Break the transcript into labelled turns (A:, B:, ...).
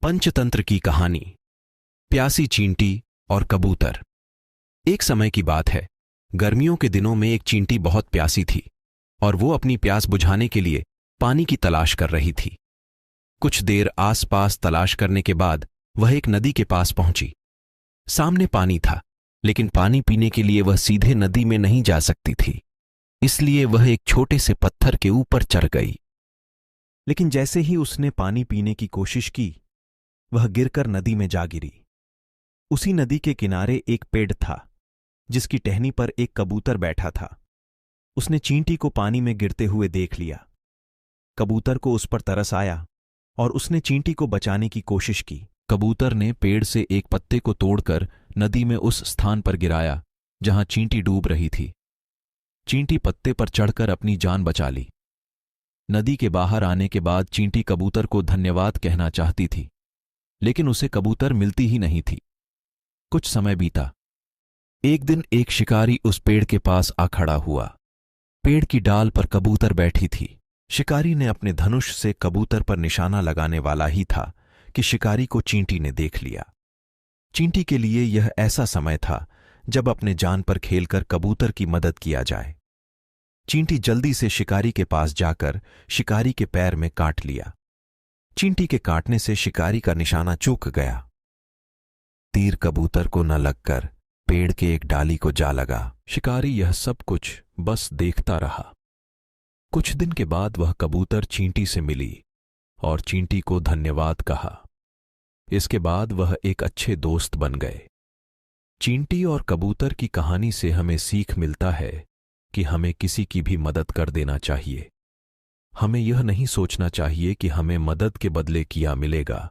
A: पंचतंत्र की कहानी। प्यासी चींटी और कबूतर। एक समय की बात है। गर्मियों के दिनों में एक चींटी बहुत प्यासी थी और वो अपनी प्यास बुझाने के लिए पानी की तलाश कर रही थी। कुछ देर आसपास तलाश करने के बाद वह एक नदी के पास पहुंची। सामने पानी था, लेकिन पानी पीने के लिए वह सीधे नदी में नहीं जा सकती थी, इसलिए वह एक छोटे से पत्थर के ऊपर चढ़ गई। लेकिन जैसे ही उसने पानी पीने की कोशिश की, वह गिरकर नदी में जा गिरी। उसी नदी के किनारे एक पेड़ था, जिसकी टहनी पर एक कबूतर बैठा था। उसने चींटी को पानी में गिरते हुए देख लिया। कबूतर को उस पर तरस आया और उसने चींटी को बचाने की कोशिश की। कबूतर ने पेड़ से एक पत्ते को तोड़कर नदी में उस स्थान पर गिराया जहां चींटी डूब रही थी। चींटी पत्ते पर चढ़कर अपनी जान बचा ली। नदी के बाहर आने के बाद चींटी कबूतर को धन्यवाद कहना चाहती थी, लेकिन उसे कबूतर मिलती ही नहीं थी। कुछ समय बीता। एक दिन एक शिकारी उस पेड़ के पास आ खड़ा हुआ। पेड़ की डाल पर कबूतर बैठी थी। शिकारी ने अपने धनुष से कबूतर पर निशाना लगाने वाला ही था कि शिकारी को चींटी ने देख लिया। चींटी के लिए यह ऐसा समय था जब अपने जान पर खेलकर कबूतर की मदद किया जाए। चींटी जल्दी से शिकारी के पास जाकर शिकारी के पैर में काट लिया। चींटी के काटने से शिकारी का निशाना चूक गया। तीर कबूतर को न लगकर पेड़ के एक डाली को जा लगा। शिकारी यह सब कुछ बस देखता रहा। कुछ दिन के बाद वह कबूतर चींटी से मिली और चींटी को धन्यवाद कहा। इसके बाद वह एक अच्छे दोस्त बन गए। चींटी और कबूतर की कहानी से हमें सीख मिलता है कि हमें किसी की भी मदद कर देना चाहिए। हमें यह नहीं सोचना चाहिए कि हमें मदद के बदले क्या मिलेगा,